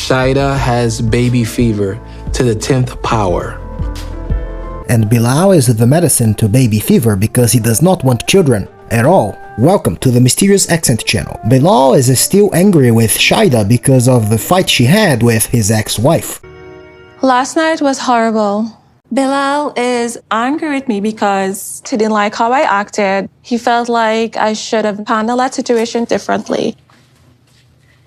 Shaeeda has baby fever to the 10th power. And Bilal is the medicine to baby fever because he does not want children at all. Welcome to the Mysterious Accent channel. Bilal is still angry with Shaeeda because of the fight she had with his ex-wife. Last night was horrible. Bilal is angry with me because he didn't like how I acted. He felt like I should have handled that situation differently.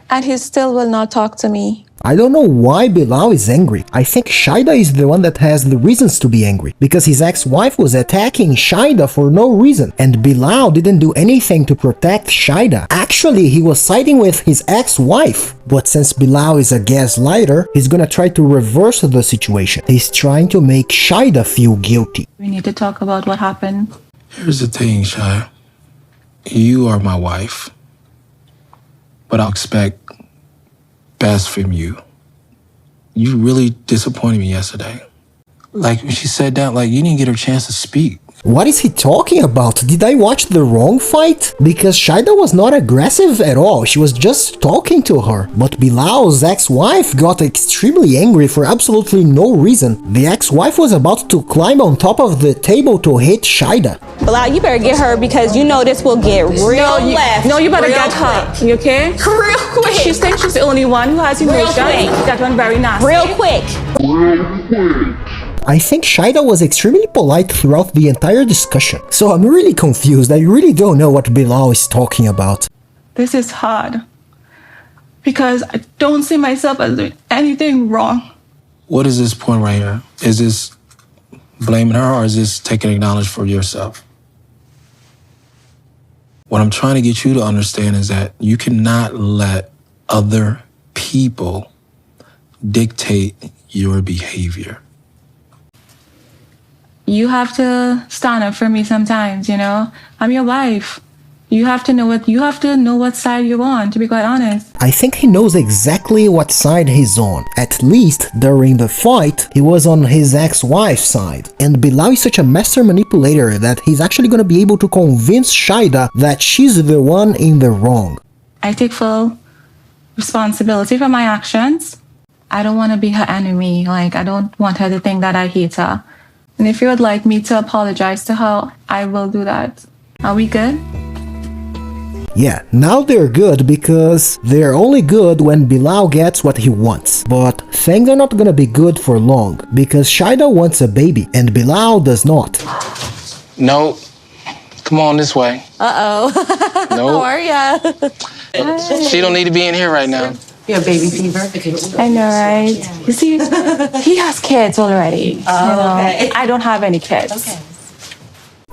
And he still will not talk to me. I don't know why Bilal is angry. I think Shaeeda is the one that has the reasons to be angry, because his ex-wife was attacking Shaeeda for no reason, and Bilal didn't do anything to protect Shaeeda. Actually, he was siding with his ex-wife. But since Bilal is a gaslighter, he's gonna try to reverse the situation. He's trying to make Shaeeda feel guilty. We need to talk about what happened. Here's the thing, Shai. You are my wife. But I'll expect best from you. You really disappointed me yesterday. Like, when she said that, like, you didn't get her chance to speak. What is he talking about? Did I watch the wrong fight? Because Shaeeda was not aggressive at all, she was just talking to her. But Bilal's ex-wife got extremely angry for absolutely no reason. The ex-wife was about to climb on top of the table to hit Shaeeda. Bilal, you better get her because you know this will get real left. No, you better real get her. You okay? Real quick. She thinks she's the only one who has emotions. That one very nasty. Real quick. I think Shaeeda was extremely polite throughout the entire discussion. So I'm really confused. I really don't know what Bilal is talking about. This is hard. Because I don't see myself as doing anything wrong. What is this point right here? Is this blaming her, or is this taking acknowledgement for yourself? What I'm trying to get you to understand is that you cannot let other people dictate your behavior. You have to stand up for me sometimes, you know? I'm your wife. You have to know what side you're on, to be quite honest. I think he knows exactly what side he's on. At least during the fight, he was on his ex-wife's side. And Bilal is such a master manipulator that he's actually gonna be able to convince Shaeeda that she's the one in the wrong. I take full responsibility for my actions. I don't want to be her enemy. Like, I don't want her to think that I hate her. And if you would like me to apologize to her, I will do that. Are we good? Yeah, now they're good because they're only good when Bilal gets what he wants. But things are not gonna be good for long because Shaeeda wants a baby and Bilal does not. No, come on this way. Uh-oh. No. How are ya? She don't need to be in here right now. You have baby fever? I know, right? Yeah. You see, he has kids already. Okay. I don't have any kids. Okay.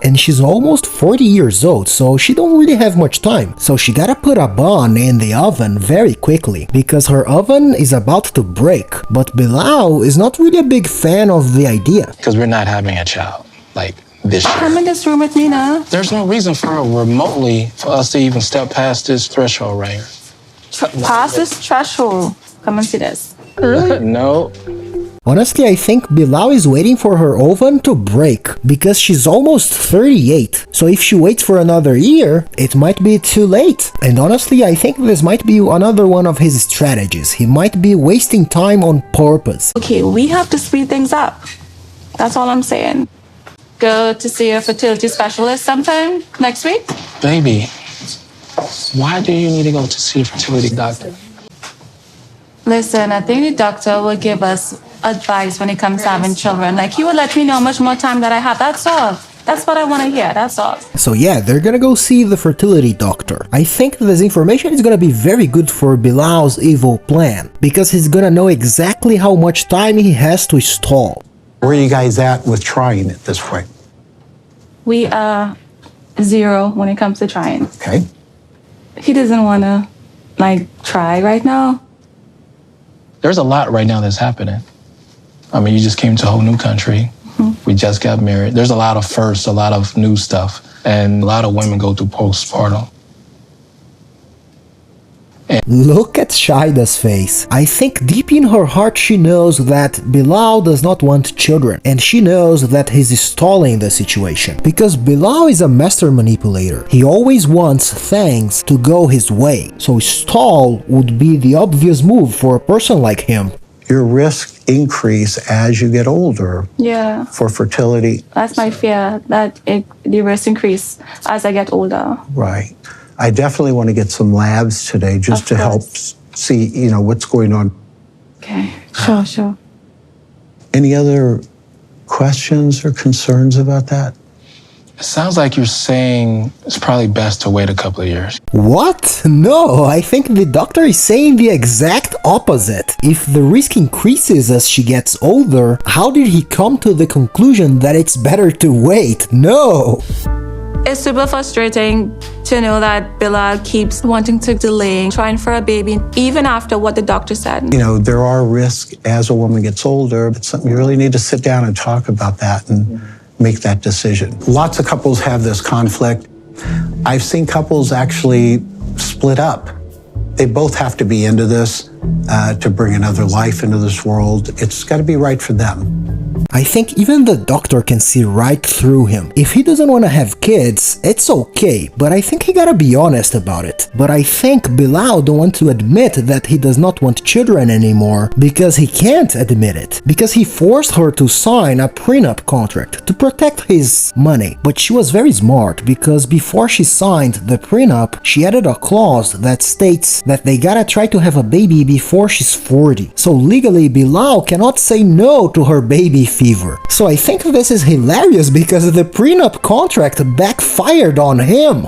And she's almost 40 years old, so she don't really have much time. So she gotta put a bun in the oven very quickly, because her oven is about to break. But Bilal is not really a big fan of the idea. Because we're not having a child, like, this year. Come in this room with me now. There's no reason for us to even step past this threshold right here. Past this threshold. Come and see this. No. Honestly, I think Bilal is waiting for her oven to break, because she's almost 38. So if she waits for another year, it might be too late. And honestly, I think this might be another one of his strategies. He might be wasting time on purpose. Okay, we have to speed things up. That's all I'm saying. Go to see a fertility specialist sometime next week. Baby, why do you need to go to see a fertility doctor? Listen, I think the doctor will give us advice when it comes to having children. Like, he will let me know how much more time that I have. That's all. That's what I want to hear. That's all. So yeah, they're gonna go see the fertility doctor. I think this information is gonna be very good for Bilal's evil plan, because he's gonna know exactly how much time he has to stall. Where are you guys at with trying it this way? We are 0 when it comes to trying. Okay. He doesn't want to, like, try right now. There's a lot right now that's happening. I mean, you just came to a whole new country. Mm-hmm. We just got married. There's a lot of firsts, a lot of new stuff. And a lot of women go through postpartum. Look at Shaeeda's face. I think deep in her heart she knows that Bilal does not want children, and she knows that he's stalling the situation. Because Bilal is a master manipulator. He always wants things to go his way. So stall would be the obvious move for a person like him. Your risks increase as you get older. Yeah. For fertility. That's my fear, that the risk increase as I get older. Right. I definitely want to get some labs today just to help see, what's going on. Okay, sure. Any other questions or concerns about that? It sounds like you're saying it's probably best to wait a couple of years. What? No, I think the doctor is saying the exact opposite. If the risk increases as she gets older, how did he come to the conclusion that it's better to wait? No! It's super frustrating to know that Bilal keeps wanting to delay trying for a baby, even after what the doctor said. There are risks as a woman gets older. It's something you really need to sit down and talk about that and make that decision. Lots of couples have this conflict. I've seen couples actually split up. They both have to be into this to bring another life into this world. It's got to be right for them. I think even the doctor can see right through him. If he doesn't want to have kids, it's okay, but I think he gotta be honest about it. But I think Bilal don't want to admit that he does not want children anymore because he can't admit it. Because he forced her to sign a prenup contract to protect his money. But she was very smart because before she signed the prenup, she added a clause that states that they gotta try to have a baby before she's 40. So legally, Bilal cannot say no to her baby fever. So I think this is hilarious because the prenup contract backfired on him.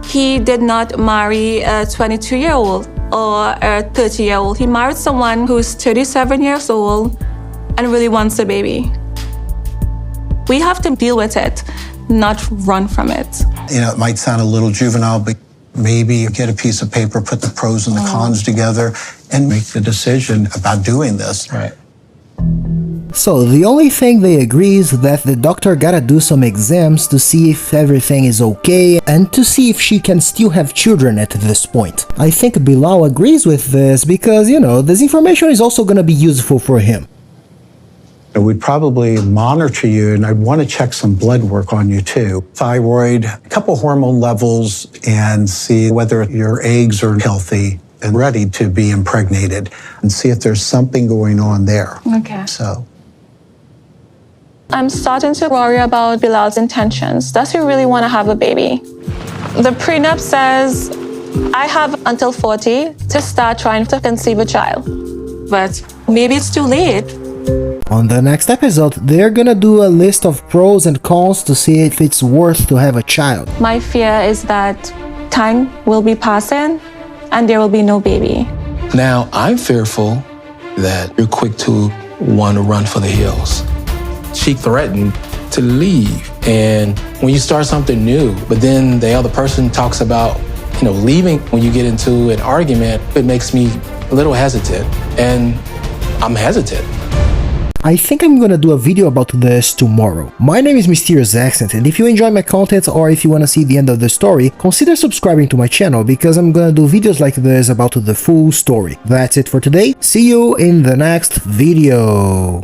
He did not marry a 22-year-old or a 30-year-old. He married someone who's 37 years old and really wants a baby. We have to deal with it, not run from it. It might sound a little juvenile, but maybe get a piece of paper, put the pros and the cons together, and make the decision about doing this. Right. So the only thing they agree is that the doctor gotta do some exams to see if everything is okay and to see if she can still have children at this point. I think Bilal agrees with this because, this information is also gonna be useful for him. We'd probably monitor you, and I'd want to check some blood work on you too. Thyroid, a couple hormone levels, and see whether your eggs are healthy and ready to be impregnated, and see if there's something going on there. Okay. So. I'm starting to worry about Bilal's intentions. Does he really want to have a baby? The prenup says I have until 40 to start trying to conceive a child. But maybe it's too late. On the next episode, they're gonna do a list of pros and cons to see if it's worth to have a child. My fear is that time will be passing and there will be no baby. Now, I'm fearful that you're quick to want to run for the hills. She threatened to leave. And when you start something new, but then the other person talks about, leaving, when you get into an argument, it makes me a little hesitant. And I'm hesitant. I think I'm gonna do a video about this tomorrow. My name is Mysterious Accent, and if you enjoy my content or if you wanna see the end of the story, consider subscribing to my channel because I'm gonna do videos like this about the full story. That's it for today. See you in the next video.